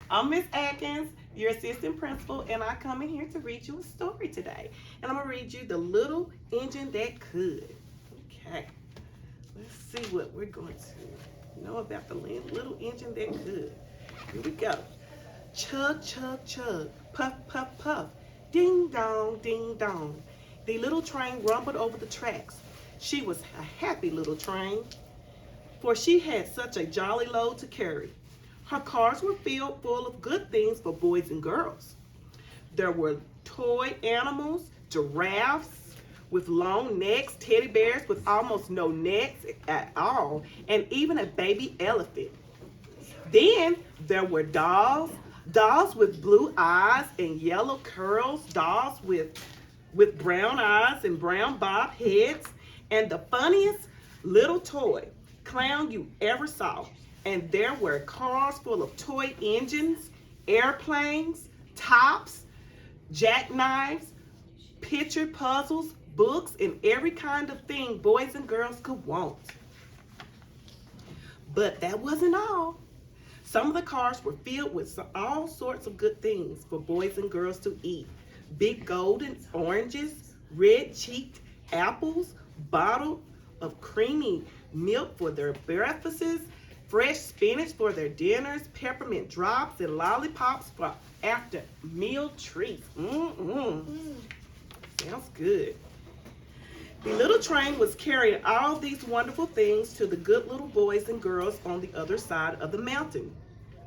I'm Miss Atkins, your assistant principal, and I come in here to read you a story today. And I'm going to read you The Little Engine That Could. Okay, let's see what we're going to know about the little engine that could. Here we go. Chug, chug, chug, puff, puff, puff, ding dong, ding dong. The little train rumbled over the tracks. She was a happy little train, for she had such a jolly load to carry. Her cars were filled full of good things for boys and girls. There were toy animals, giraffes with long necks, teddy bears with almost no necks at all, and even a baby elephant. Then there were dolls with blue eyes and yellow curls, dolls with brown eyes and brown bob heads, and the funniest little toy clown you ever saw. And there were cars full of toy engines, airplanes, tops, jackknives, picture puzzles, books, and every kind of thing boys and girls could want. But that wasn't all. Some of the cars were filled with all sorts of good things for boys and girls to eat. Big golden oranges, red-cheeked apples, bottle of creamy milk for their breakfasts, fresh spinach for their dinners, peppermint drops, and lollipops for after meal treats. Sounds good. The little train was carrying all these wonderful things to the good little boys and girls on the other side of the mountain.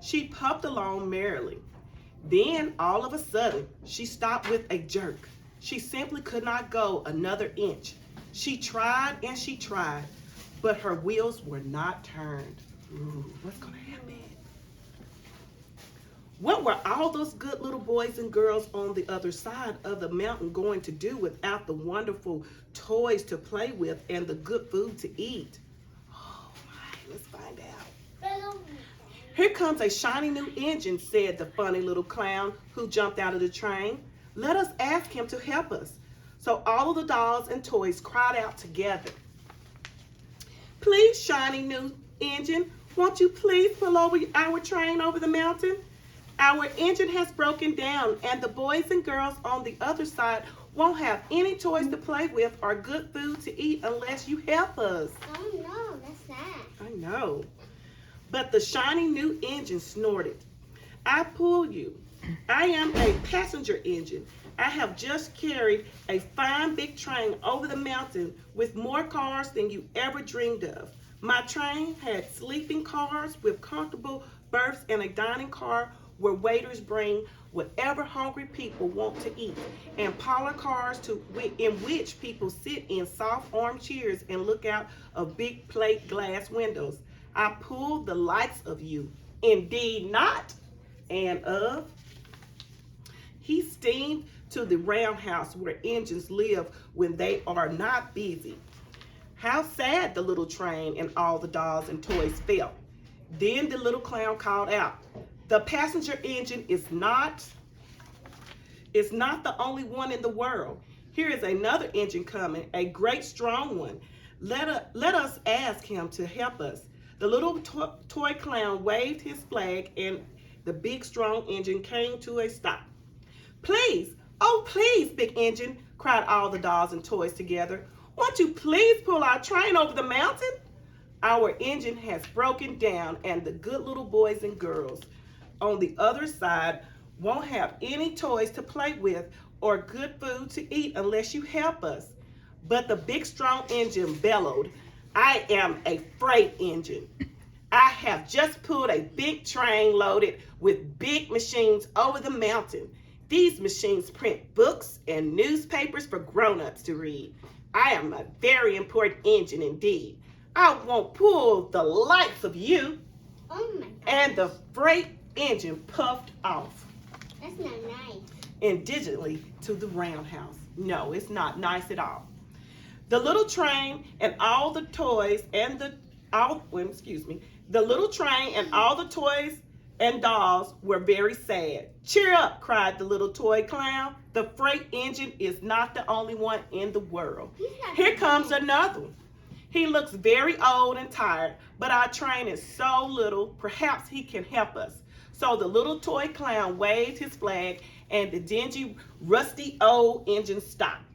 She puffed along merrily. Then, all of a sudden, she stopped with a jerk. She simply could not go another inch. She tried and she tried, but her wheels were not turned. Ooh, what's gonna happen? What were all those good little boys and girls on the other side of the mountain going to do without the wonderful toys to play with and the good food to eat? Oh my, let's find out. Here comes a shiny new engine, said the funny little clown who jumped out of the train. Let us ask him to help us. So all of the dolls and toys cried out together. Please, shiny new engine, won't you please pull over our train over the mountain? Our engine has broken down, and the boys and girls on the other side won't have any toys to play with or good food to eat unless you help us. Oh no, that's not. I know. But the shiny new engine snorted. I pull you. I am a passenger engine. I have just carried a fine big train over the mountain with more cars than you ever dreamed of. My train had sleeping cars with comfortable berths and a dining car where waiters bring whatever hungry people want to eat, and parlor cars in which people sit in soft armchairs and look out of big plate glass windows. I pulled the likes of you. Indeed not, and of. He steamed to the roundhouse where engines live when they are not busy. How sad the little train and all the dolls and toys felt. Then the little clown called out, the passenger engine is not the only one in the world. Here is another engine coming, a great strong one. Let us ask him to help us. The little toy clown waved his flag and the big strong engine came to a stop. Please, oh please, big engine, cried all the dolls and toys together. Won't you please pull our train over the mountain? Our engine has broken down and the good little boys and girls on the other side won't have any toys to play with or good food to eat unless you help us. But the big strong engine bellowed, I am a freight engine. I have just pulled a big train loaded with big machines over the mountain. These machines print books and newspapers for grown-ups to read. I am a very important engine indeed. I won't pull the likes of you. Oh my God. And the freight engine puffed off. That's not nice. Indignantly to the roundhouse. No, it's not nice at all. The little train and all the toys and the little train and all the toys and dolls were very sad. Cheer up, cried the little toy clown. The freight engine is not the only one in the world. Here comes another one. He looks very old and tired, but our train is so little, perhaps he can help us. So the little toy clown waved his flag, and the dingy, rusty old engine stopped.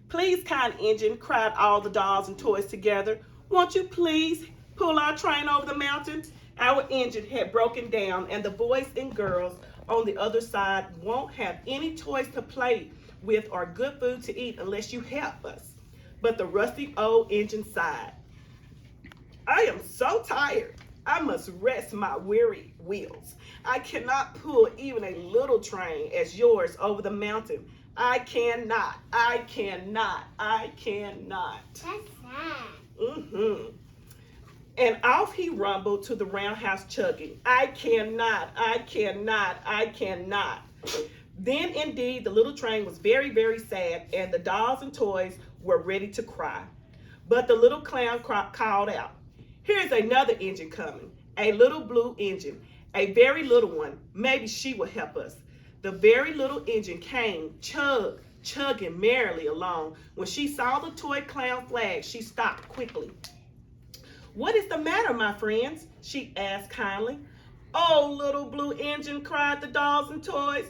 Please, kind engine, cried all the dolls and toys together. Won't you please pull our train over the mountain? Our engine had broken down, and the boys and girls on the other side won't have any toys to play with or good food to eat unless you help us. But the rusty old engine sighed. I am so tired. I must rest my weary wheels. I cannot pull even a little train as yours over the mountain. I cannot. I cannot. I cannot. That's sad. And off he rumbled to the roundhouse chugging. I cannot. I cannot. I cannot. Then indeed the little train was very, very sad, and the dolls and toys were ready to cry. But the little clown called out, here's another engine coming, a little blue engine, a very little one. Maybe she will help us. The very little engine came, chugging merrily along. When she saw the toy clown flag, she stopped quickly. What is the matter, my friends? She asked kindly. Oh, little blue engine, cried the dolls and toys.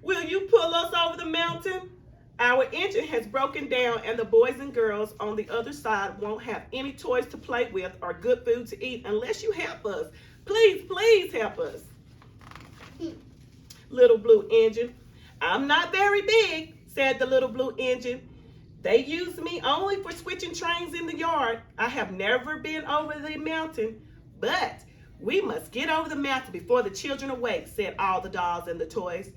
Will you pull us over the mountain? Our engine has broken down, and the boys and girls on the other side won't have any toys to play with or good food to eat unless you help us. Please, please help us. Little blue engine. I'm not very big, said the little blue engine. They use me only for switching trains in the yard. I have never been over the mountain, but we must get over the mountain before the children awake, said all the dolls and the toys.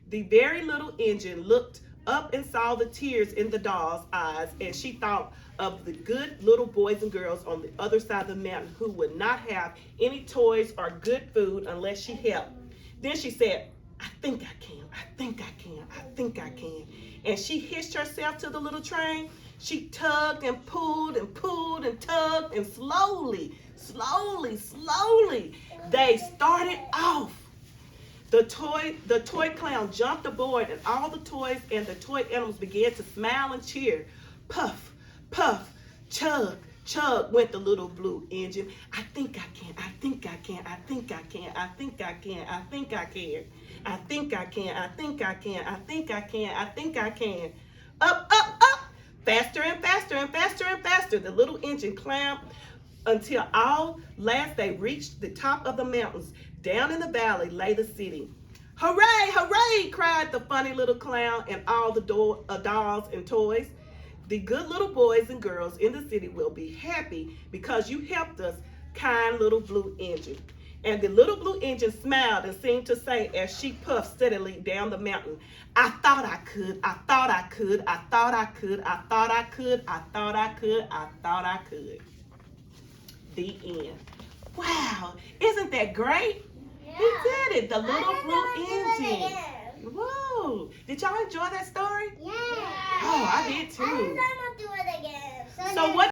The very little engine looked up and saw the tears in the doll's eyes, and she thought of the good little boys and girls on the other side of the mountain who would not have any toys or good food unless she helped. Then she said, I think I can, I think I can, I think I can. And she hitched herself to the little train. She tugged and pulled and pulled and tugged, and slowly, they started off. The toy clown jumped aboard, and all the toys and the toy animals began to smile and cheer. Puff, puff, chug, chug went the little blue engine. I think I can, I think I can, I think I can, I think I can, I think I can. I think I can, I think I can, I think I can, I think I can. Up, up, up, faster and faster and faster and faster. The little engine climbed until last they reached the top of the mountains. Down in the valley lay the city. Hooray, hooray, cried the funny little clown and all the dolls and toys. The good little boys and girls in the city will be happy because you helped us, kind little blue engine. And the little blue engine smiled and seemed to say as she puffed steadily down the mountain, I thought I could, I thought I could, I thought I could, I thought I could, I thought I could, I thought I could. The end. Wow, isn't that great? Yeah. He did it, the little blue engine. Whoa, did y'all enjoy that story? Yeah. Oh, I did too. I don't do it again. So what